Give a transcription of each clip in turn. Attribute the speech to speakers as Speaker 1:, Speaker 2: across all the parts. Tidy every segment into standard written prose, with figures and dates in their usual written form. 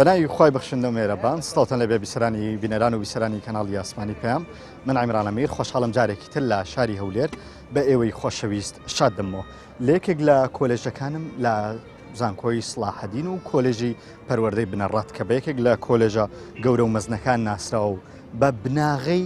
Speaker 1: بەناوی خی بەخشندە و مێرەبان سڵاتان لەبێ بیسەرانی بینەران و بیسەرانی کەناڵی ئاسمانی پێم من عیمران ئەمیر خۆشحاڵم جارێکی تر لە شاری هەولێر بە ئێوەی خۆشەویست شاد دەمەوە لە یەکێک لە کۆلێژەکانم لە زانکۆی سڵاحەدین و کۆلێژی پەروەردەی بنەڕەت کە بە یەکێک لە کۆلێژە گەورە و مەزنەکان ناسراوە و بە بناغەی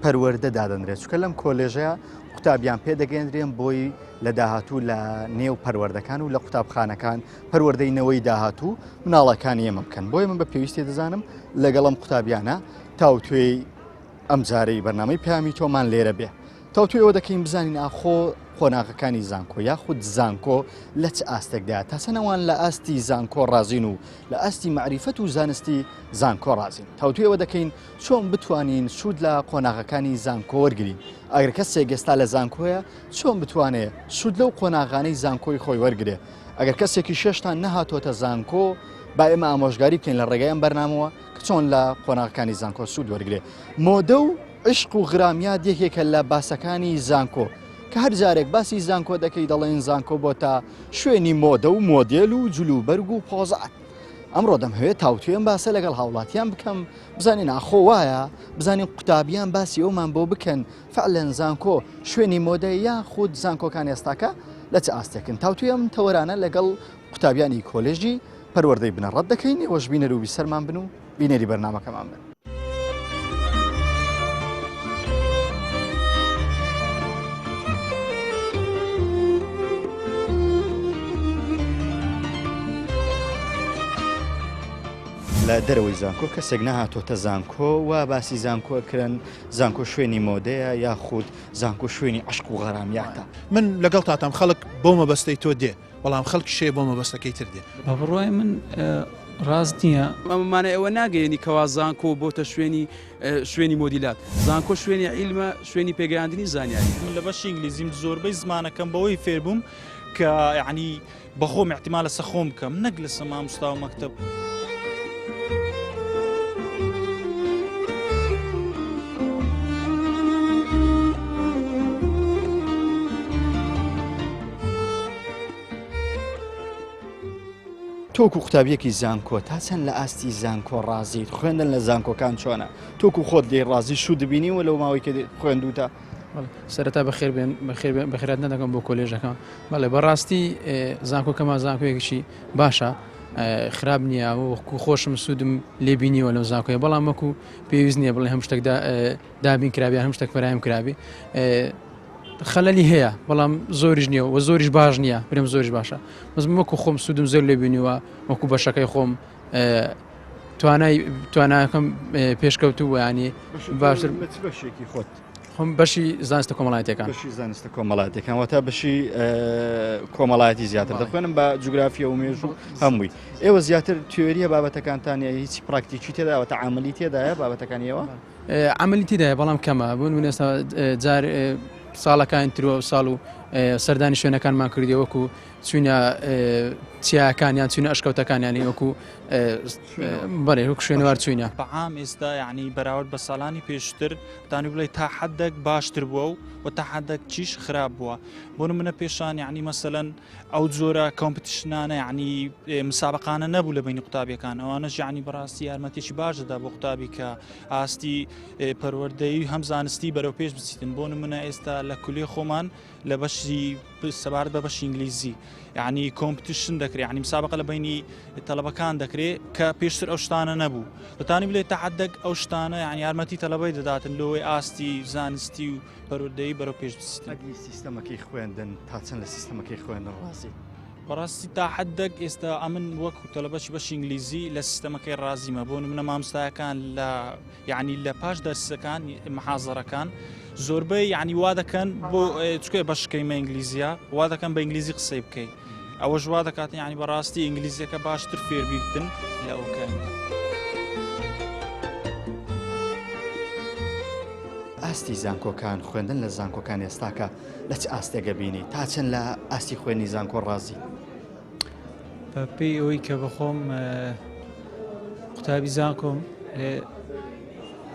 Speaker 1: پەروەردە دادەنرێت چکە لەم کۆلێژەیە قوتابیان پێدەگەێنرێن بۆی لە داهاتوو لە نێو پەروەردەکان و لە قوتابخانەکان پەروەردەینەوەی داهاتوو مناڵەکانی ئێمە بکەن بۆیە من بە پێویستی دەزانم لەگەڵم قوتابیانە تاوتوێی ئەم جارەی بەرنامەی پامی تۆمان لێرە بێ تاوتوێ ئەوە دەکەین بزانین ئاخۆ خۆناغەکانی زانکۆ یاخود زانکۆ لە چ ئاستێکدا تاسەنەوان لە ئاستی زانکۆ ڕازین و لە ئاستی معریفەت و زانستی زانکۆ ڕازین تاوتوێ ئەوە دەکەین چۆن بتوانین سوود لە قۆناغەکانی زانکۆ وەرگرین ئەگەر کەسێک گەستا لە زانکۆیە چۆن بتوانێت سوود لەو قۆناغانەی زانکۆی خۆی وەرگرێ ئەگەر کەسێکی شێشتان نەهاتۆتە زانکۆ با ئێمە ئامۆژگاری بکەین لە ڕێگەیان بەرنامەوە کە چۆن لە قۆناغەکانی زانکۆ سوود وەرگرێ مۆدە و عشق و غرامیات یەکێکە لە باسەکانی زانکۆ کە هەر جارێک باسی زانکۆ دەکەی دەڵێن زانکۆ بۆ تا شوێنی مۆدە و مۆدێل و جلوبەرگ و پۆزات ئەمڕۆ دەمهوێت تاوتوێن باسە لەگەڵ هاوڵاتیان بکەم بزانین ئاخۆ وایە بزانین قوتابیان باسی ئەومان بۆ بکەن فعلەن زانکۆ شوێنی مۆدە یاخود زانکۆکان ئێستاکە لە چ ئاستێکن تاوتوێم تەوەرانە لەگەڵ قوتابیانی کۆلێژی پەروەردەی بنەڕەت دەکەین ئێوەش بینەر و بیسەرمان بن و بینەری بەرنامەکەمان بن لە دەرەوەی زانکۆ کەسێک نەهاتۆتە زانکۆ و باسی زانکۆکردن زانکۆ شوێنی مۆدەیە یاخود زانکۆ شوێنی عشق و غەرامیاتە
Speaker 2: من لەگەڵ تاتام خەڵک بۆ مەبەستەی تۆ دێ بەڵام خەڵک شێ بۆ مەبەستەکەی تر دێ
Speaker 3: بەڕۆی من ڕاست نییە
Speaker 4: ئەمانە ئەوە ناگەیەنی کەوا زانکۆ بۆتە شوێنی مۆدیلات زانکۆ شوێنی عیلمە شوێنی پێگەیاندنی زانیاری
Speaker 5: من لە بەشی ئینگلیزیم زۆربەی زمانەکەم بەوەی فێربووم کە یعنی بەخۆم احتیمالە سەخۆم بکەم نەک لە مامۆستا و مەکتەب
Speaker 1: تۆکو قوتابیەکی زانکۆ تا چەند لە ئاستی زانکۆ ڕازیت خوێندن لە زانکۆکان چۆنە تۆکو خۆت لێ ڕازی شو دەبینی و لەو ماوەی کە خوێندوتە
Speaker 3: سەرەتا بەخێرات نەدەکەم بۆ کۆلێژەکە بەڵێ بەڕاستی زانکۆکەما زانکۆیەکیشی باشە خراپ نییە وەکو خۆشم سوودم لێبینیوە لەو زانکۆیە بەڵام وەکو پێویست نییە بڵێ هەم شتێک دابین کرابی هەم شتێک فەرهەم کرابی خەلەلی هەیە بەڵام زۆریش نییە و زۆریش باش نییە برم زۆریش باشە مەزم وەکو خۆم سوودم زۆر لێبینیوە وەکو بەشەکەی خۆم توانایەکەم پێشکەوتووە ینی باشتر
Speaker 1: بەشێکی خۆت
Speaker 3: خۆم بەشی زانستە کۆمەڵایەتەکان
Speaker 1: بەشی زانستە کۆمەڵایەتەکان واتە بەشی کۆمەڵایەتی زیاتر دەخوێنم بە جوگرافیا و مێژ و هەمووی ئێوە زیاتر تیۆریە بابەتەکانتانە هیچ پراکتیکی تێداوەتە عملی تێدایە بابەتەکانیەوە
Speaker 3: عملی تێدایە بەڵام کەمە بوون ئێستا جار ساڵەکان ترۆ ساڵ و سەردانی شوێنەکانمان کردی وەکو چوونە چیاکانیان چوونە ئەشکەوتەکانیانی وەکو بەڵێ وەکو شوێنەوار چوینە
Speaker 5: بەعام ئێستا یعنی بەراورد بە ساڵانی پێشتر تانی بڵێ تا حەدێک باشتر بووە و تا حەدێک چیش خراپ بووە بۆ نمونە پێشان یعنی مەسەلەن ئەو جۆرە کۆمپیتیشنانە یعنی مسابقانە نەبوو لە بینی قوتابیەکان ئەوانەش یعنی بەڕاستی یارمەتێکی باش دەدا بۆ قوتابی کە ئاستی پەروەردەی هەم زانستی بەرەو پێش بچیتن بۆ نمونە ئێستا لە کولێ خۆمان لە بەشی سەبارەت بە بەشی ئینگلیزی یعنی کۆمپیتیشن دەکرێت یعنی مسابقە لە بینی تەلەبەکان دەکرێت کە پێشتر ئەو شتانە نەبوو دەتانی بڵێت تا حەدێک ئەو شتانە یعنی یارمەتی تەلەبەی دەداتن لەوەی ئاستی زانستی و پەروەردەیی بەرەو پێش بچیتن
Speaker 1: سیستەمەکەی خوێندن تا چەند لە سیستەمەکەی خوێندن ڕازی
Speaker 5: بەڕاستی تا حەدێک ئێستا ئەمن وەکو تەلەبەشی بەشی ئینگلیزی لە سیستەمەکەی ڕازیمە بۆ نمونە مامۆستایەکان لە یعنی لە پاش دەرسەکان محازەرەکان زۆربەی یعنی وا دەکەن بۆ چکێ بەشکەیمە ئینگلیزیە وا دەکەن بە ئینگلیزی قسەی بکەیت ئەوە ژوا دەکاتن یعنی بەڕاستی ئینگلیزیەکە باشتر فێربی بکەن لە ئەوکەن
Speaker 1: ئاستی زانکۆکان خوێندن لە زانکۆکان ئێستاکە لە چ ئاستێگە بینی تا چەند لە ئاستی خوێنی زانکۆ ڕازی
Speaker 6: پێی ئەوەی کە بەخۆم قوتابی زانکۆم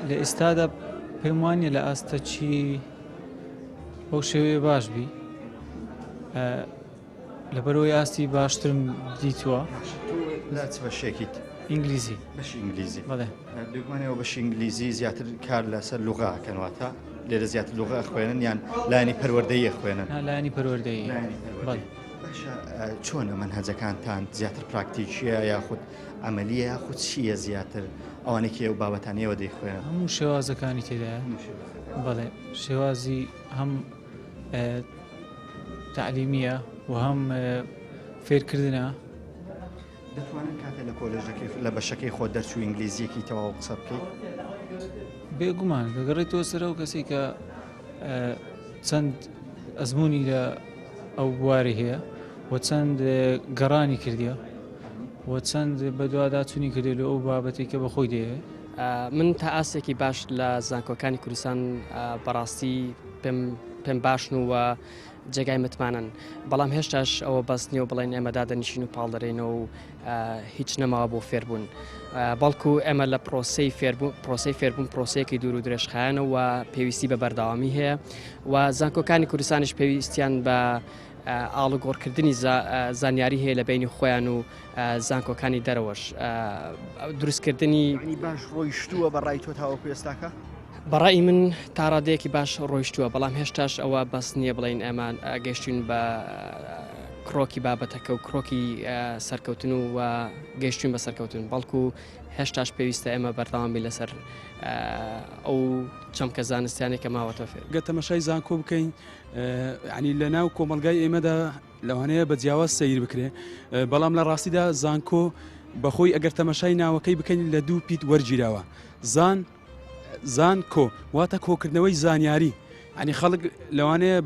Speaker 6: لە ئێستادا پێم وانیە لە ئاستە چی بەو شێوەیە باش بی لەبەرەوەی ئاستی باشترم دیتووە
Speaker 1: لا چ بەشێکیت
Speaker 6: ئینگلیزی
Speaker 1: بەشی ئینگلیزی
Speaker 6: بەڵێ
Speaker 1: دوگوانەوە بەشی ئینگلیزی زیاتر کار لەسەر لوغاکەنواتە لێرە زیاتر لوغا خوێنن یان لایانی پەروەردەیی خوێنن
Speaker 6: لایانی پەروەردەیی بەڵێ
Speaker 1: چۆنە منهەجەکانتان زیاتر پراکتیکیە یاخود ئەمەلیە یاخود چییە زیاتر ئەوانێکی ئەو بابەتانەوە دەیخوێنن
Speaker 6: هەموو شێوازەکانی تێدایە بەڵێ شێوازی هەم تعلیمیە و هەم فێرکردنە
Speaker 1: دەتوانن کاتێ لە کۆلێژەکەی لە بەشەکەی خۆ دەرچوو ئینگلیزیەکی تەواو قسە بکەیت
Speaker 6: بێگومان دەگەڕێتەوە سەر ئەو کەسی کە چەند ئەزمموی لە ئەو بواری هەیە و چەند گەڕانی کردیە و چەند بەدواداچوونی کردێت لە ئەو بابەتی کە بەخۆی دەیە
Speaker 7: من تا ئاسێکی باش لە زانکۆکانی کوردستان بەڕاستی پێم باشن و جێگای متمانن بەڵام هێشتاش ئەوە بەس نییە و بڵێن ئێمە دادەنیشین و پاڵدەرێنەوە و هیچ نەماوە بۆ فێربوون بەڵکو ئێمە لە پرۆسی فێربوون پرۆسەیەکی دوور و درێژخایەنە و پێویستی بە بەرداوامی هەیە و زانکۆکانی کوردستانش پێویستیان بە ئاڵوگۆڕکردنی زانیاری هەیە لە بینی خۆیان و زانکۆکانی دەرەوەش دروستکردنی
Speaker 1: باش ڕۆیشتووە بەڕای تۆ تاوەکو ئێستاکە
Speaker 7: بەڕای من تا ڕادەیەکی باش ڕۆیشتووە بەڵام هێشتاش ئەوە بەس نییە بڵین ئەمان گەشتین بە کڕۆکی بابەتەکە و کڕۆکی سەرکەوتن و گەشتین بە سەرکەوتن بەڵکو هێشتاش پێویستە ئێمە بەردەوامی لەسەر ئەو چەمکە زانستیانی کە ماوەتە فێر
Speaker 4: گە تەمەشای زانکۆ بکەین ینی لە ناو کۆمەلگای ئێمەدا لەوانەیە بە جیاواز سەیر بکرێ بەڵام لە ڕاستیدا زانکۆ بەخۆی ئەگەر تەمەشای ناوەکەی بکەین لە دوو پیت وەرگیراوە زان کۆ واتە کۆکردنەوەی زانیاری ینی خەڵک لەوانەیە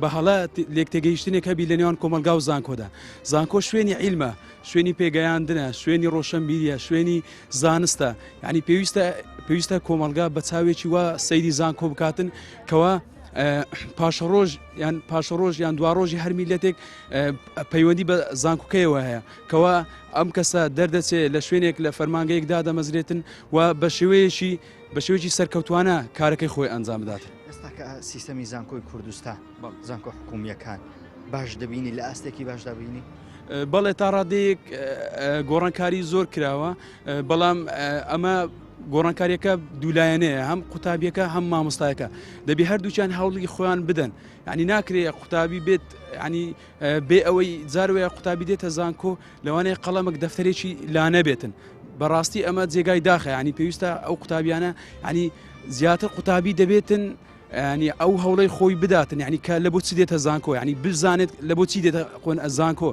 Speaker 4: بەهەڵە لێک تێگەیشتنێک هەبی لە نێوان کۆمەلگا و زانکۆدا زانکۆ شوێنی عیلمە شوێنی پێگەیاندنە شوێنی ڕۆشنبیریە شوێنی زانستە ینی پێویستە کۆمەلگا بە چاوێکی وە سەیری زانکۆ بکاتن کەوە پاشەڕۆژ یان دواڕۆژی هەر میلەتێک پەیوەندی بە زانکۆکەیەوە هەیە کەوە ئەم کەسە دەردەچێت لە شوێنێک لە فەرمانگەیەکدا دەمەزرێتن و بە شێوەیەکی سەرکەوتوانە کارەکەی خۆی ئەنجام بداتن
Speaker 1: ئێستا کە سیستەمی زانکۆی کوردستان زانکۆ حکومیەکان باش دەبینی لە ئاستێکی باش دەبینی
Speaker 4: بەڵێ تا ڕادەیەک گۆڕانکاری زۆر کراوە بەڵام ئەمە گۆڕانکاریەکە دوولایەنەیە هەم قوتابیەکە هەم مامۆستایەکە دەبی هەردووچیان هەوڵی خۆیان بدەن ینی ناکرێت قوتابی بێت ینی بێ ئەوەی جاروەیە قوتابی دێتە زانکۆ لەوانەیە قەڵەمێک دەفتەرێکی لا نەبێتن بەڕاستی ئەمە جێگای داخە ینی پێویستە ئەو قوتابیانە ینی زیاتر قوتابی دەبێتن ینی ئەو هەوڵەی خۆی بداتن ینی کە لە بۆ چی دێتە زانکۆ ینی بزانێت لە بۆ چی دێتە قۆن زانکۆ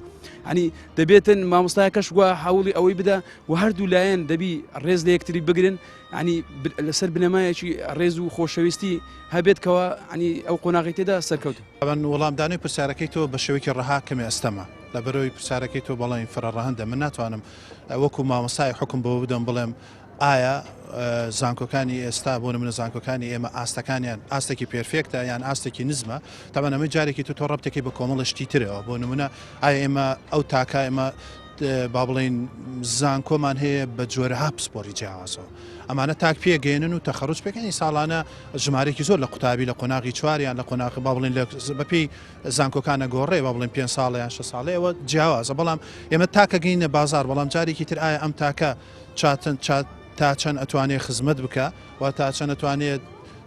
Speaker 4: ینی دەبێتن مامۆستایەکەش وە هەوڵی ئەوەی بدە و هەردوو لایەن دەبی ڕێز لە یەکتری بگرن ینی لەسەر بنەمایەکی ڕێز و خۆشەویستی هەبێت کەوە ینی ئەو قۆناغی تێدا سەرکەوت
Speaker 2: وەڵامدانی پرسیارەکەی تۆ بە شێوەیەکی ڕەها کەمێ ئەستەمە لە بەرەوەی پرسیارەکەی تۆ بەڵێن فەرڕەهەندە من ناتوانم وەکو مامۆستای حکم بۆ بدەم بڵێم ئایا زانکۆکانی ئێستا بۆ منە زانکۆکانی ئێمە ئاستەکانیان ئاستێکی پێرفێکتە یان ئاستێکی نزمە تاوان ئەمە جارێکی تو تۆ ڕەبتێکی بە کۆمەڵشتی ترەوە بۆ نمونە ئایا ئێمە ئەو تاکە ئێمە با بڵین زانکۆمان هەیە بە جۆرە هاپسپۆری جیاوازەوە ئەمانە تاک پێگەێنن و تەخەڕوج پێکەنی ساڵانە ژمارێکی زۆر لە قوتابی لە قۆناغی چواریان لە قۆناغی با بڵین بەپی زانکۆکانە گۆڕێ با بڵین 5 ساڵیان 6 ساڵەیەوە جیاوازە بەڵام ئێمە تاکە گەینە بازار بەڵام جارێکی تر ئایا ئەم تاکە تا چەند ئەتوانێت خزمەت بکە و تا چەند ئەتوانێت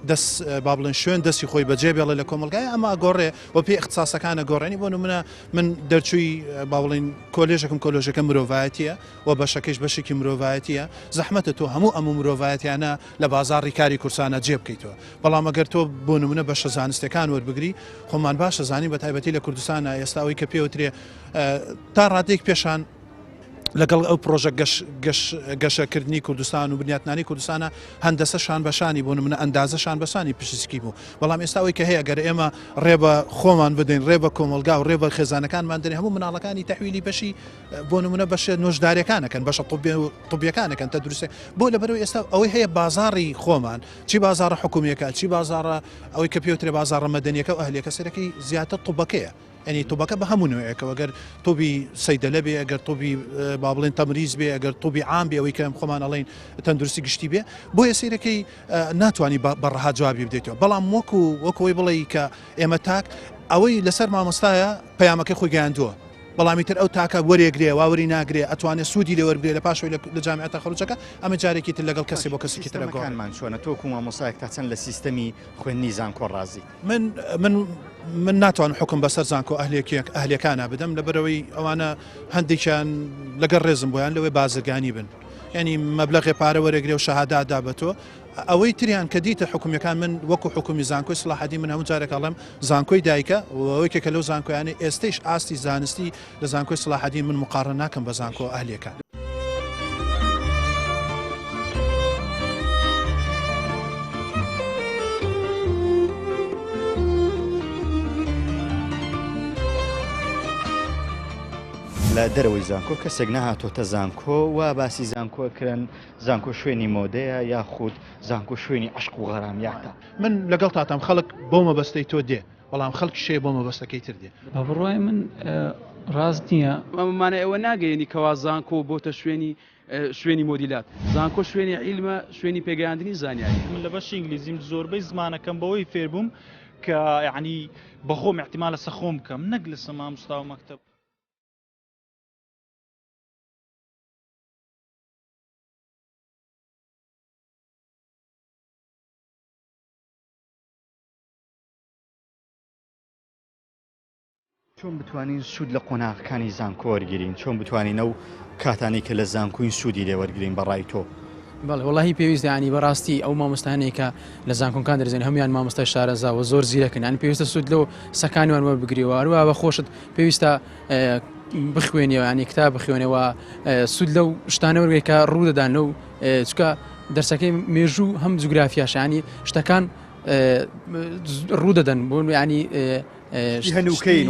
Speaker 2: دەست با بڵێن شوێن دەستی خۆی بەجێ بێڵێ لە کۆمەلگای ئەمە گۆڕێ و پێی اختصاسەکانە گۆڕێنی بۆ نمونە من دەرچووی با بڵین کۆلێژەکە مرۆڤایەتیە و بەشەکەش بەشێکی مرۆڤایەتیە زەحمەتە تۆ هەموو مرۆڤایەتیانە لە بازاڕی کاری کورسانە جێ بکەیتەوە بەڵام ئەگەر تۆ بۆ نمونە بەشە زانستەکان وەربگری خۆمان باشە زانی بە تایبەتی لە کوردستانە ئێستاەوەی کە پێوترێ تا ڕادێک پێشان لەگەڵ ئەو پرۆژە گەشەکردنی کوردستان و بنیاتنانی کوردستانە هەندەسەشان بەشانی بۆ منە ئەندازەشان بەسانی پشتسکی بوو بەڵام ئێستاەوەی کە هەیە گەر ئێمە ڕێبە خۆمان بدەین ڕێبە کۆمەلگا و ڕێبە خێزانەکانمان دەێ هەموو مناڵەکانی تەحویلی بەشی بۆ نمونە بەشێ نۆژدارەکانەکەن بەشە طوبیەکانەکەن تا دروستێ بۆ لەبەرەوەی ئێستا ئەوەی هەیە بازاڕی خۆمان چی بازاڕە حکومیەکە چی بازاڕە ئەوەی کە پێوترێ بازاڕە مەدەنیەکە و ئەهلیەکە سەرەکەی زیاتر طوبەکەیە ینی تۆبەکە بە هەموو نوێیەکەوە گەر تۆبی سەیدەلە بێ ئەگەر تۆبی با بڵێن تەمریز بێ ئەگەر تۆبی عام بێ ئەوەی کەم خۆمان ئەڵێن تەندروستی گشتی بێ بۆیە سیرەکەی ناتوانانی بەڕەها جوابی بدەیتەوە بەڵام وەکەوەی بڵێ کە ئێمە تاک ئەوەی لەسەر مامۆستایە پەیامەکەی خۆی گەیاندووە بەڵامی تر ئەو تاکە وەرێگرێ واوەری ناگرێ ئەتوانێت سوودی لێوەربێ لە پاشەوەی لە جامعەتە خەڵوچەکە ئەمە جارێکی تر لەگەڵ کەسی بۆ کەسێکی ترەگەڵمان
Speaker 1: چۆنە تۆکو مامۆسایەک تا چەند لە سیستەمی خوێندنی زانکۆ ڕازی
Speaker 2: من ناتوان حکم بەسەر زانکۆ ئەهلەکانە بدەم لەبەرەوەی ئەوانە هەندێکیان لەگەڵ ڕێزم بۆیان لەوەی بازرگانی بن ینی مەبلەغی پارە وەرەگرێ و شەهادادا بە تۆ ئەوەی تریان کە دیتە حکومیەکان من وەکو حکومی زانکۆی سڵاحەدی من هەموو جارێکەڵێم زانکۆی دایکە ئەوەی کە لەو زانکۆیانە ئێستش ئاستی زانستی لە زانکۆی سڵاحەدی من مقارن ناکەم بە زانکۆ ئەهلەکان.
Speaker 1: لە دەرەوەی زانکۆ کەسێک نەهاتۆتە زانکۆ و باسی زانکۆکردن زانکۆ شوێنی مۆدەیە یاخود زانکۆ شوێنی عشق و غەرامیاتە
Speaker 2: من لەگەڵ تاتام خەڵک بۆ مەبەستەی تۆ دێ بەڵام خەڵک شێ بۆ مەبەستەکەی تر دێ
Speaker 6: بە بڕای من ڕاست نییە
Speaker 4: ئەمانە ئەوە ناگەیەنی کەوا زانکۆ بۆتە شوێنی مۆدیلات زانکۆ شوێنی عیلمە شوێنی پێگەیاندنی زانیاری
Speaker 5: من لە بەشی ئینگلیزیم زۆربەی زمانەکەم بەوەی فێربووم کە یعنی بەخۆم احتیمالە سەخۆم بکەم نەک لە مامۆستا و مەکتەب.
Speaker 1: چۆن بتوانین سوود لە قۆناغەکانی زانکۆ وەرگرین چۆن بتوانین ئەو کاتانی کە لە زانکۆین سوودی لێ وەرگرین بەڕای تۆ
Speaker 3: بەڵێ وڵی پێویستە ینی بەڕاستی ئەو مامۆستانەیە کە لە زانکۆکان دەرزێن هەمویان مامۆستای شارەزاوە زۆر زیرەکەن ینی پێویستە سوود لەو سەکانیان وەربگریەوە هەروە بە خۆشت پێویستە بخوێنیەوە ینی کتاب بخوێنەوە سوود لەو شتانە وەرگێ کە ڕوودەدان لەو چکە دەرسەکەی مێژوو هەم جوگرافیاش ینی شتەکان ڕوودەدەن بۆ ینی
Speaker 1: هەنووکەین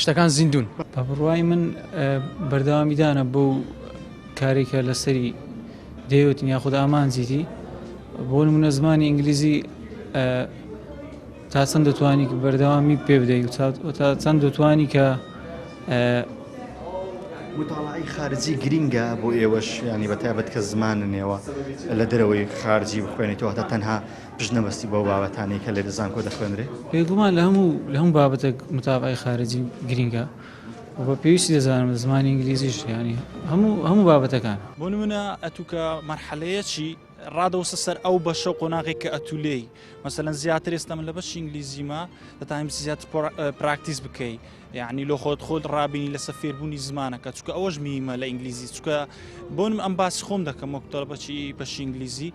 Speaker 3: شتەکان زیندون.
Speaker 6: بە بڕوای من بەردەوامیدانە بۆ کارێکە لەسەری دەیوتین یاخود ئامانزیتی بۆ نمونە زمانی ئینگلیزی تا چەند دەتوانی بەردەوامی پێ بدەیت تا چەند دەتوانی کە
Speaker 1: مطالعی خارجی گرینگە بۆ ئێوەش ینی بەتایبەت کە زماننێەوە لە دەرەوەی خارجی بخوێنیتەوە تا تەنها پشنەبەستی بۆ بابەتانی کە لە زانکۆ دەخوێنرێ
Speaker 6: پێگومان لە هەموو بابەتە متابعی خارجی گرینگە بە پێویستی دەزانم زمانی ئینگلیزیش ینی هەموو بابەتەکان
Speaker 5: بۆ نمونە ئەتوکە مەرحەلەیەکی ڕادەوسە سەر ئەو بەشە قۆناغی کە ئەتولێی مەسەلەن زیاتر ئێستا من لە بەشی ئینگلیزیمە دەتانیم زیاتر پراکتیس بکەیت یعنی لۆ خۆت ڕابینی لەسەر فێربوونی زمانەکە چکە ئەوەش میمە لە ئینگلیزی چکە بۆنم ئەم باسی خۆم دەکەم وەکتۆ بەشی ئینگلیزی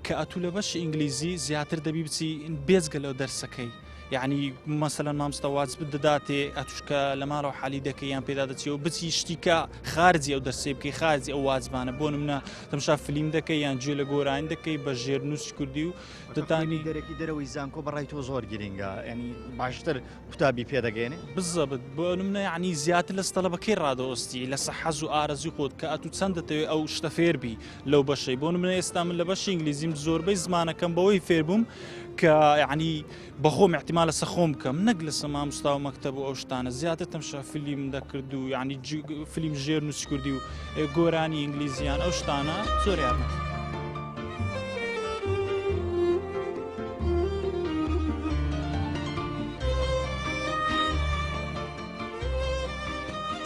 Speaker 5: کە ئەتو لە بەشی ئینگلیزی زیاتر دەبی بچی بێزگە لەو دەرسەکەی یعنی مەسەلەن مامۆستا واجب دەداتێ ئەتوشکە لە ماڵەوە حالی دەکەی یان پێدا دەچێت و بچی شتیکە خارجی ئەو دەرسێ بکەی خارجی ئەو واجبانە بۆ نمونە تەماشا فیلم دەکەی یان گوێ لە گۆرانی دەکەی بە ژێرنووسی کوردی و دەتانی
Speaker 1: دەرەکی دەرەوەی زانکۆ بەڕای تۆ زۆر گرینگە ینی باشتر قوتابی پێدەگەێنێ
Speaker 5: بزەبت بۆ نمونە یعنی زیاتر لە ستەلەبەکەی ڕادەوەستی لەسەر حەز و ئارەزوی خۆت کە ئەتو چەند دەتەوێت ئەو شتە فێربی لەو بەشەی بۆ نمونە ئێستا من لە بەشی ئینگلیزیم زۆربەی زمانەکەم بەوەی فێربووم کە یعنی بەخۆم احتیمالە سەخۆم بکەم نەک لە مامۆستا و مەکتەب و ئەو شتانە زیاتر تەماشا فیلم دەکرد و یعنی فیلم ژێرنووسی کوردی و گۆرانی ئینگلیزیان ئەو شتانە زۆر یارمەتی.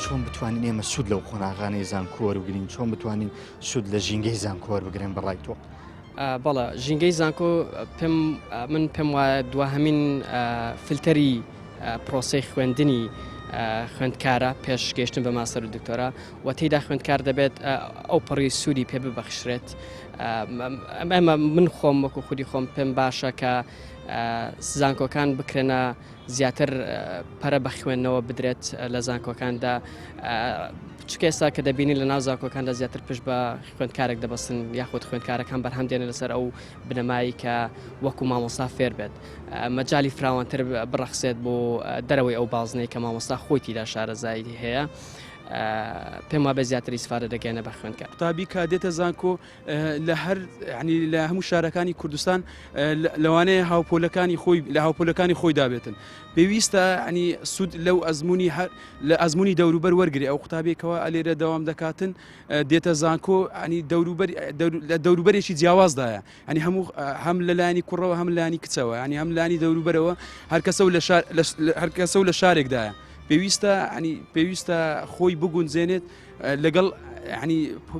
Speaker 1: چۆن بتوانین ئێمە سوود لەو قۆناغانەی زانکۆ وەربگرین چۆن بتوانین سوود لە ژینگەی زانکۆ وەربگرین بەڕای تۆ
Speaker 7: بەڵە ژینگەی زانکۆ من پێم وایە دوهەمین فیلتەری پرۆسەی خوێندنی خوێندکارە پێش گەیشتن بە ماستەر و دکتۆرا و تێیدا خوێندکار دەبێت ئەو پەڕی سوودی پێ ببەخشرێت. ئەمە من خۆم وەکو خودی خۆم پێم باشە کە زانکۆکان بکرێنە زیاتر پەرە بە خوێندنەوە بدرێت لە زانکۆکاندا چکە ئێستا کە دەبینی لە ناو زانکۆکاندا زیاتر پشت بە خوێندکارێک دەبەستن یاخود خوێندکارەکان بەرهەم دێنێت لەسەر ئەو بنەمایی کە وەکو مامۆستا فێر بێت مەجای فراوانتر بڕەخسێت بۆ دەرەوەی ئەو بازنەی کە مامۆستا خۆی تیدا شارەزایی هەیە پێم وابێ زیاتر ئیسفادە دەگەێنە بە خوێندکە.
Speaker 4: قوتابی کە دێتە زانکۆ لە هەر ینی لە هەموو شارەکانی کوردستان لەوانەیە هاوپۆلەکانی خۆی دابێتن. پێویستە ینی سوود لەو لە ئەزمموی دەوروبەر وەرگری ئەو قوتابێکەوە ئەلێرە دەوام دەکاتن دێتە زانکۆ ینی لە دەوروبەرێکی جیاوازدایە ینی هەموو هەم لەلایانی کوڕەوە هەم لانی کچەوە ینی هەم لانی دەوروبەرەوە هەر کەسە و لە شارێکدایە. پێویستە خۆی بگونجێنێت لەگەڵ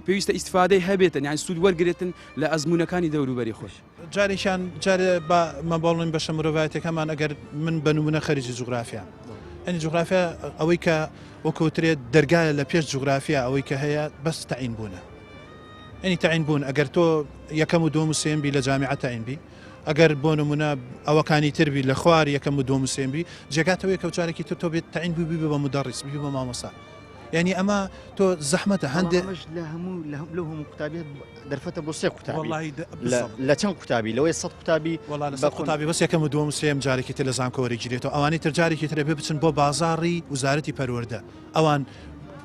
Speaker 4: پێویستە ئیسفادەی هەبێتن یان سوود وەرگێتن لە ئەزمونونەکانی دەوروبەری خۆش.
Speaker 2: جارێکیان جارێ مەباڵین بەشە مرۆڤایەتەکەمان ئەگەر من بە نمونە خەریجی جوغرافیا ئەنی جوغرافیا ئەوەی کە وەکەوترێت دەرگایە لە پێش جوغرافیا ئەوەی کە هەیە بەس تەعین بوونە ئەنی تەعین بوون ئەگەر تۆ یەکەم و دووەم و سێم بی لە جامیعە تەعین بی ئەگەر بۆ نمونە ئەوەکانی تربی لە خوار یەکەم و دووەم و سێم بی جێگاتەوەی کەوتارێکی تۆ بێت تەعین بووبی بە مدەڕیس بی بە مامۆستا یعنی ئەمە تۆ زەحمەتە هەندێک
Speaker 1: لە هەموو قوتابیت دەرفەتە بۆ سێ قوتابی لە چەند قوتابی لەوەی 100 قوتابی
Speaker 2: بە قوتابی بەس یەکەم و دووەم و سێم جارێکی تر لە زانکۆوەری گیرێتەوە ئەوانی تر جارێکی ترە بێ بچن بۆ بازاڕی وزارەتی پەروەردە ئەوان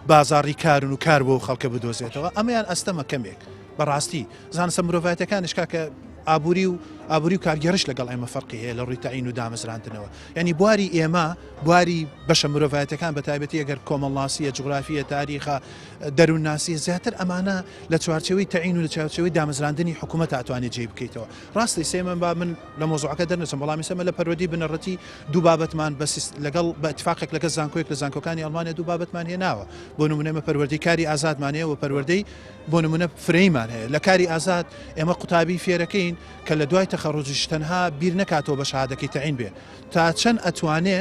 Speaker 2: بازاڕی کارن و کار بۆ خەڵکە بدۆزێتەوە ئەمەیان ئەستەمە کەمێک بەڕاستی زانستە مرۆڤایەتەکانش کاکە ئابووری و کارگەڕش لەگەڵ ئێمە فەرقی هەیە لە ڕووی تەعین و دامەزراندنەوە ینی بواری ئێمە بواری بەشە مرۆڤایەتەکان بە تایبەتی ئەگەر کۆمەڵناسیە جوغرافیە تاریخە دەروونناسی زیاتر ئەمانە لە چوارچەوەی تەعین و لە چوارچەوەی دامەزراندنی حکوومەت ئەتوانێت جێ بکەیتەوە ڕاستی سێمە با من لە مۆزوعەکە دەرنەچم بەڵامی سەمە لە پەروەردی بنەڕەتی دوو بابەتمان لەگەڵ بە اتفاقێک لەگە زانکۆیەک لە زانکۆکانی ئەڵمانیا دوو بابەتمان هێناوە بۆ نمونەمە پەروەردەی کاری ئازادمانەیە و پەروەردەی بۆ نمونە فرەیمان هەیە لە کاری ئازاد ئێمە قوتابی فێرەکەین کە لە دوای تەخەڕوجیش تەنها بیر نەکاتەوە بە شهادەکەی تەعین بێ تا چەند ئەتوانێ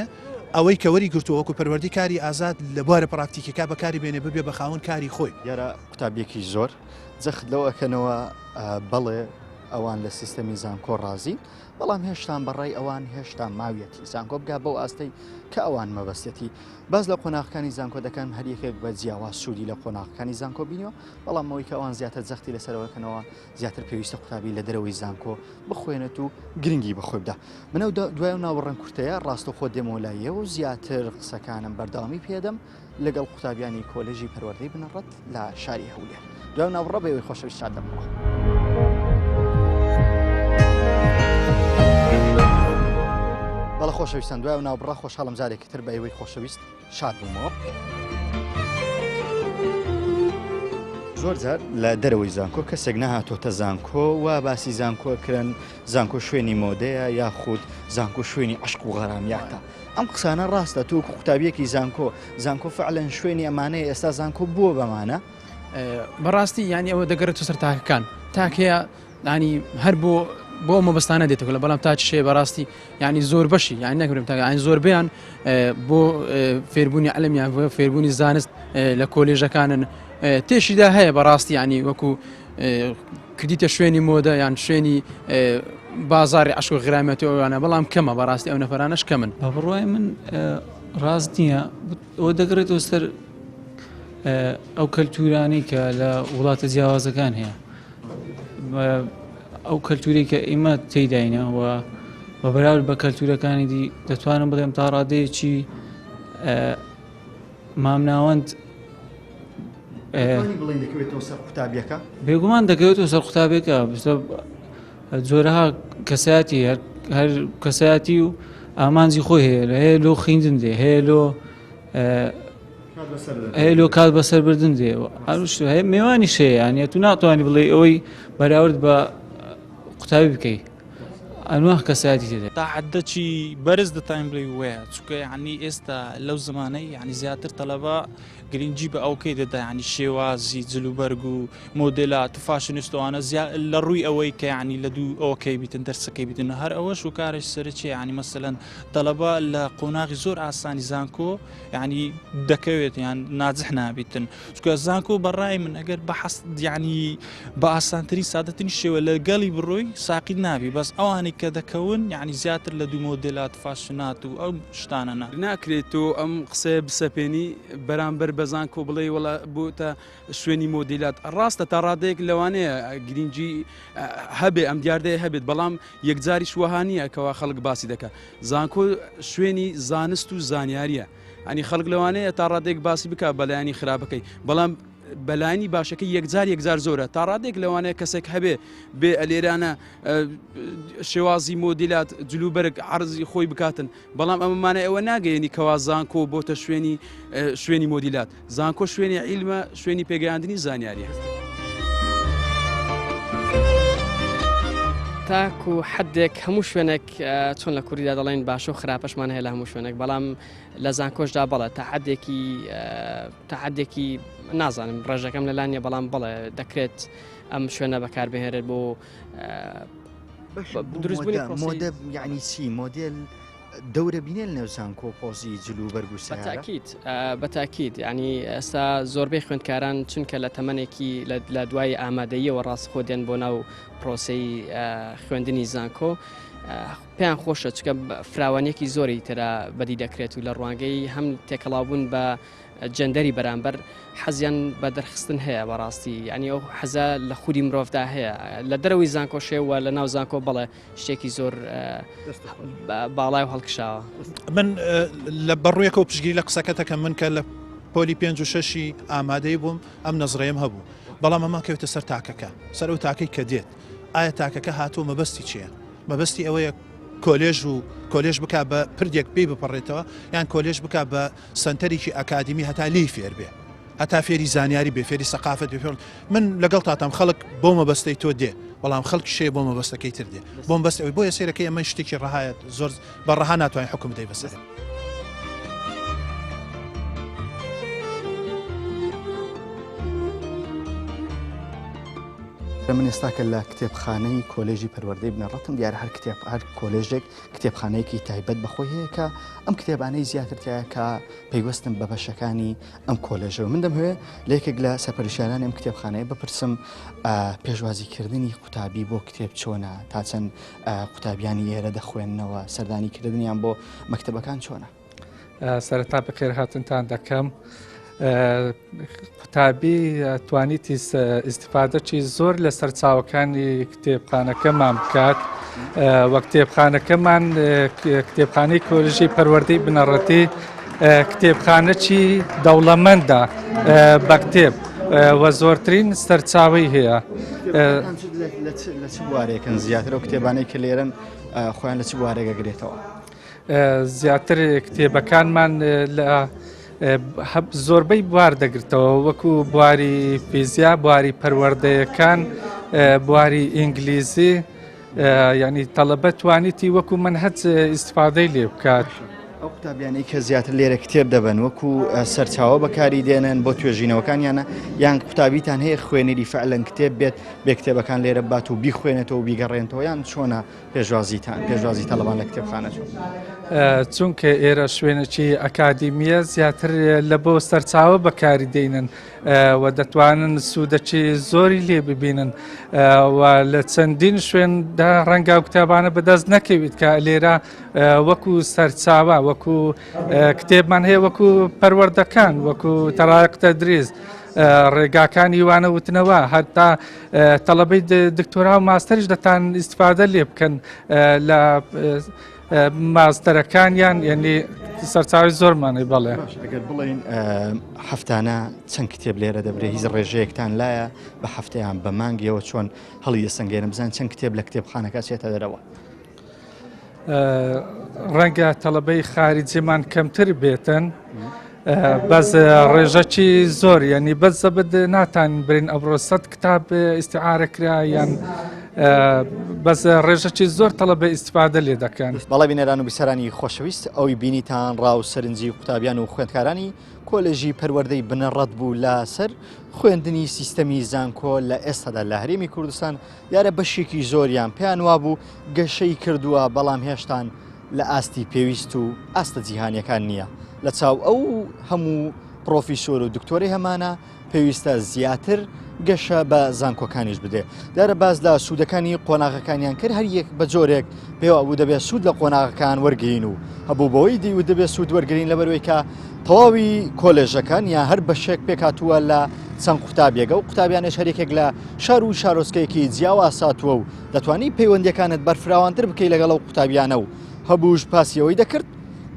Speaker 2: ئەوەی کەوەری گرتووەکو پەروەردەی کاری ئازاد لە بوارە پراکتیکەکە بەکاری بێنێ ببێ بە خاوەن کاری خۆی
Speaker 1: یارە قوتابیەکی زۆر جەخت لەوە ئەکەنەوە بەڵێ ئەوان لە سیستەمی زانکۆ ڕازی بەڵام هێشتان بەڕای ئەوان هێشتا ماویەتی زانکۆ بگا بەو ئاستەی کە ئەوان مەبەستێتی باز لە قۆناغەکانی زانکۆ دەکەن هەر یەکێک بە جیاواز سوودی لە قۆناغەکانی زانکۆ بینەوە بەڵام ئەوەی کە ئەوان زیاتر جەختی لەسەرەوەکەنەوە زیاتر پێویستە قوتابی لە دەرەوەی زانکۆ بخوێنێت و گرنگی بەخۆی بدە منە دوای و ناوەڕەن کورتەیە ڕاستە خۆ دێمۆلاییە و زیاتر قسەکانم بەردەوامی پێدەم لەگەڵ قوتابیانی کۆلێژی پەروەردەی بنەڕەت لە شاری هەولێر دوای و ناوەڕە بەوەی خۆشەویست شاد دەمەوە. بەڵە خۆشەویستان دوای و ناوبڕە خۆشحاڵم جارێکی تر بە ئێوەی خۆشەویست شاد بوومەوە. زۆر جار لە دەرەوەی زانکۆ کەسێک نەهاتۆتە زانکۆ و باسی زانکۆکردن زانکۆ شوێنی مۆدەیە یاخود زانکۆ شوێنی عشق و غەرامیاتە ئەم قسانە ڕاستە تۆ قوتابیەکی زانکۆ فعلەن شوێنی ئەمانەیە ئێستا زانکۆ بووە بەمانە
Speaker 3: بەڕاستی ینی ئەوە دەگەڕێت سەر تاکەکان تاکەیە ینی هەر بۆ مەبەستانە دێتەوە لە بەڵام تا شێ بەڕاستی ینی زۆر بەشی یان نەکرم تاین زۆر بیان بۆ فێربوونی عەلەمیان بۆ فێربوونی زانست لە کۆلێژەکانن تێشیدا هەیە بەڕاستی ینی وەکو کردیتە شوێنی مۆدە یان شوێنی بازاری عشق و غرامیەتەوەوانە بەڵام کەمە بەڕاستی ئەو نەفەرانەش کەمن
Speaker 6: بە بڕوای من ڕاست نییە ئەوە دەگڕێتەوە سەر ئەو کەلتورانی کە لە وڵاتە جیاوازەکان هەیە ئەو کەلتوری کە ئێمە تێداینەوە بە بەراورد بە کەلتورەکانی دی دەتوانم بڵێم تا ڕادەیەکی مامناوەند بێگومان دەکەوێتەوە سەر قوتابێکە زۆرەها کەسایەتی هەر کەسایەتی و ئامانجی خۆی هەیە لۆ خوێندن دێ هەیە لۆ کات بەسەر بردن دێ هەیە میوانی شەیە یانە تو ناتوانانی بڵێ ئەوەی بەراورد بە قوتابی بکەی ئەنواع کەسایەتی تێدێت
Speaker 5: تا حدەچی بەرز دەتاین بڵێ وەیە چونکە یعنی ئێستا لەو زمانەی یعنی زیاتر تەلەبە گرنگجی بە ئەوکەی دەدا ینی شێوازی جلوبەرگ و مۆدلات و فاشنیستوانە لە ڕووی ئەوەی کە ینی لە دوو ئەوەکەی بیتن دەرسەکەی بیتن هەر ئەوەش و کارش سەرچێ ینی مەسەلەن تەلەبە لە قۆناغی زۆر ئاسانی زانکۆ ینی دەکەوێت یان ناجح نابیتن چونکە زانکۆ بەڕای من ئەگەر بە حەست ینی بە ئاسانترین سادەترین شێوە لەگەڵی بڕۆی ساقی نابی بەس ئەوانی کە دەکەون ینی زیاتر لە دوو مۆدلات فاشنات و ئەو شتانە
Speaker 4: ناکرێت و ئەم قسەیە بسەپێنی بەرامبەر بەزانکۆ بڵێ وڵا بۆتە شوێنی مۆدیلات ڕاستە تا ڕادەیەک لەوانەیە گرنگجی هەبێ ئەم دیاردەیە هەبێت بەڵام یەکجاری شوهانیە کەوا خەڵک باسی دەکات زانکۆ شوێنی زانست و زانیاریە ئەنی خەڵک لەوانەیە تا ڕادێک باسی بکە بەلایانی خراپەکەی بەڵام بەلایانی باشەکە یەکجار زۆرە تا ڕادێک لەوانەیە کەسێک هەبێ بێ ئەلێرانە شێوازی مۆدیلات جلوبەرگ عرضی خۆی بکاتن بەڵام ئەمەمانە ئەوە ناگەیەنی کەوا زانکۆ بۆتە شوێنی مۆدیلات زانکۆ شوێنی عیلمە شوێنی پێگەیاندنی زانیاری هەست.
Speaker 7: تاکو حدێک هەموو شوێنێک چۆن لە کوردیدا دەڵێن باش و خراپەشمان هەیە لە هەموو شوێنێک بەڵام لە زانکۆشدا بەڵێ تا حدێکی نازانم ڕێژەکەم لەلان نیە بەڵام بڵێ دەکرێت ئەم شوێنە بەکاربهێنرێت بۆ دروستبوونی
Speaker 1: مۆدە یعنی چی مۆدل دەورە بینێن لەو زانکۆ پۆزی جلوبەرگ و سیارە
Speaker 7: بەتاکید ینی ئێستا زۆربەی خوێندکاران چونکە لە تەمەنێکی لە دوای ئامادەیەوە ڕاستخۆ دێن بۆ ناو پرۆسەی خوێندنی زانکۆ پێیان خۆشە چکە فراوانێکی زۆری ترە بەدی دەکرێت و لە ڕوانگەی هەم تێکەڵاوبوون بە جەندەری بەرامبەر حەزیان بە دەرخستن هەیە بەڕاستی ینی ئەو حەزە لە خودی مرۆڤدا هەیە لە دەرەوەی زانکۆ شێوە لە ناو زانکۆ بڵێ شتێکی زۆر باڵای و هەڵکشاوە.
Speaker 2: من لە بەڕوویەکە و پشگیری لە قسەکەتەکە من کە لە پۆلی 5 و 6 ئامادەی بووم ئەم نەزڕەیەم هەبوو بەڵام ئەمە کەوتە سەر تاکەکە سەر ئەو تاکەی کە دێت ئایا تاکەکە هاتووە مەبەستی چییە؟ مەبەستی ئەوەیە کۆلێژ بک بە پردێک پێی بپەڕێتەوە یان کۆلێژ بک بە سنتەرێکی ئەکادمی هەتا لی فێر بێ هەتا فێری زانیاری بێ فێری سەقافەت بێ من لەگەڵ تاتام خەڵک بۆ مەبەستەی تۆ دێ بەڵام خەڵک شێ بۆ مەبەستەکەی تر دێ بۆ مەبەست ئەوی بۆیە سێرەکەی ئەمە شتێکی ڕەهایەت زۆر بەڕەها ناتوانین حکم بدەی بەسەر.
Speaker 1: من ئێستاکە لە کتێبخانەی کۆلێژی پەروەردەی بنەڕەتم دیارە هەر کۆلێژێک کتێبخانەیەکی تایبەت بەخۆی هەیە کە ئەم کتێبانەی زیاترتیایە کە پەیوەستم بە بەشەکانی ئەم کۆلێژەوە من دەمەوێت لە یەکێک لە سەرپەرشتیانانی ئەم کتێبخانەیە بپرسم پێشوازیکردنی قوتابی بۆ کتێب چۆنە تا چەند قوتابیانی ئێرە دەخوێننەوە سەردانیکردنیان بۆ مەکتەبەکان چۆنە؟
Speaker 8: سەرەتا بەخێر هاتنتان دەکەم. قوتابی توانیتی ئیسیفادەی زۆر لە سەرچاوەکانی کتێبخانەکەمان بکات وە کتێبخانەکەمان کتێبخانەی کۆلێژی پەروەردەی بنەڕەتی کتێبخانەی دەوڵەمەندە بە کتێب وە زۆرترین سەرچاوی هەیە.
Speaker 1: لە چ بوارێکن زیاتر ئەو کتێبانەی کە لێرن خۆیان لە چ بوارێکە گرێتەوە؟
Speaker 8: زیاتر کتێبەکانمان لە زۆربەی بوار دەگرتەوە وەکو بواری فیزیا بواری پەروەردەیەکان بواری ئینگلیزی ینی تەڵەبە توانیتی وەکو منهەج ئیسیفادەی لێ بکات.
Speaker 1: ئەو قوتابیانەی کە زیاتر لێرە کتێب دەبن وەکو سەرچاوە بەکاری دێنن بۆ توێژینەوەکانیانە یان قوتابیتان هەیە خوێنەری فعلەن کتێب بێت بێ کتێبەکان لێرە بات و بیخوێنێتەوە و بیگەڕێنەوە یان چۆنە پێشوازی تەڵەبان لە کتێبخانە چۆن؟
Speaker 8: چونکە ئێرە شوێنێکی ئەکادیمیە زیاتر لە بۆ سەرچاوە بەکاری دێنن و دەتوانن سوودەکی زۆری لێ ببینن و لە چەندین شوێندا ڕەنگە و کتابانە بەدەست نەکەویت کە لێرە وەکو سەرچاوە وەکو کتێبمان هەیە وەکو پەروەردەکان وەکو تەڕایق تەدریس ڕێگاکانی وانە وتنەوە هەتا تەڵەبەی دکتۆرا و ماستەریش دەتان ئیسیفادە لێ بکەن لە ماستەرەکانیان یعنی سەرچاوی زۆرمانەی بەڵێ.
Speaker 1: ئەگەر بڵێن هەفتانە چەند کتێب لێرە دەبرێت هیچ ڕێژەیەکتان لایە بە هەفتەیان بە مانگیەوە چۆن هەڵی دەسەنگێنم بزان چەند کتێب لە کتێبخانەکە چێتە دەرەوە؟
Speaker 8: ڕەنگە تەڵەبەی خارجیمان کەمتر بێتن بەس ڕێژەکی زۆر ینی بەس زەبد ناتان برین ئەوڕۆ 100 کتاب ئیستیعارەکرا یان بەس ڕێژەکی زۆر تەڵەبە ئیسیفادە لێ دەکەن.
Speaker 1: بەڵێ بینەران و بیسەرانی خۆشەویست ئەوی بینیتان ڕاو سەرنجی قوتابیان و خوێندکارانی کۆلێژی پەروەردەی بنەڕەت بوو لە سەر خوێندنی سیستەمی زانکۆ لە ئێستادا لە هەرێمی کوردستان دیارە بەشێکی زۆریان پێیان وابوو گەشەی کردووە بەڵام هێشتان لە ئاستی پێویست و ئاستە جیهانیەکان نییە. لە چاو ئەو هەموو پرۆفیسۆر و دکتۆری هەمانە پێویستە زیاتر گەشە بە زانکۆکانیش بدێ. دیارە باز لە سوودەکانی قۆناغەکانیان کرد هەر یەک بە جۆرێک پێوە بوو دەبێت سوود لە قۆناغەکان وەرگین و هەبوو بەوەی دی و دەبێت سوود وەرگین لەبەرەوەی کە تەواوی کۆلێژەکان یا هەر بەشێک پێکاتووە لە چەند قوتابیەکە و قوتابیانش هەرێکێک لە شار و شارۆچکەیەکی جیاوا ساتووە و دەتوانی پەیوەندیەکانت بەرفراوانتر بکەی لەگەڵ ئەو قوتابیانە و هەبووش پاسیەوەی دەکرد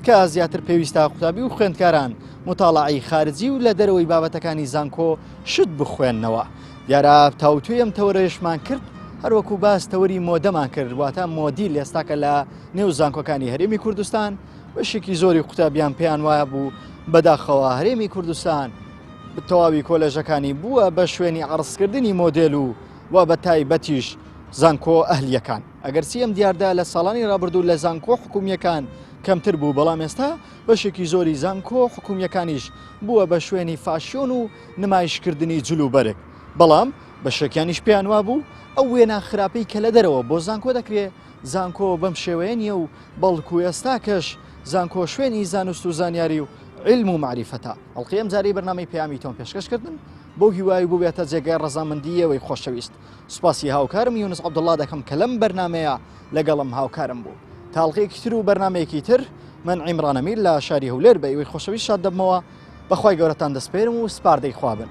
Speaker 1: کە زیاتر پێویستە قوتابی و خوێندکاران متاڵعی خارجی و لە دەرەوەی بابەتەکانی زانکۆ شت بخوێندنەوە. دیارە تاوتوێم تەورەشمان کرد هەروەکو باس تەوەری مۆدەمان کرد واتە مۆدیل ئێستاکە لە نێو زانکۆکانی هەرێمی کوردستان بەشێکی زۆری قوتابیان پێیان وایە بوو بەداخەوە هەرێمی کوردستان تەواوی کۆلێژەکانی بووە بە شوێنی عرضکردنی مۆدێل و بە تایبەتیش زانکۆ ئەهلیەکان. ئەگەر سیم دیاردا لە ساڵانی ڕابردوو لە زانکۆ حکومیەکان کەمتر بوو بەڵام ئێستا بەشێکی زۆری زانکۆ حکومیەکانیش بووە بە شوێنی فاشیۆن و نمایشکردنی جلوبەرێک. بەڵام بەشێکیانیش پێیان وا بوو ئەو وێنە خراپەی کە لە دەرەوە بۆ زانکۆ دەکرێت زانکۆ بەم شێوەیە نیە و بەڵکو ئێستا کەش زانکۆ شوێنی زانست و زانیاری و علم و معریفەتە. ئەڵقەیەم جارەی بەرنامەی پەیامی تۆم پێشکەشکردن بۆ هیوای بوو بێتە جێگای ڕەزامەندیەوەی خۆشەویست. سوپاسی هاوکارم یونس عەبدوڵڵا دەکەم کە لەم بەرنمەیە لەگەڵم هاوکارم بوو. تاڵقەیەکی تر و بەرنمەیەکی تر من عیمران ئەمیر لە شاری هەولێر بە ئێوەی خۆشەویست شاد دەبمەوە. بەخوای گەورەتان دەسپێرم و سپاردەی خوابن.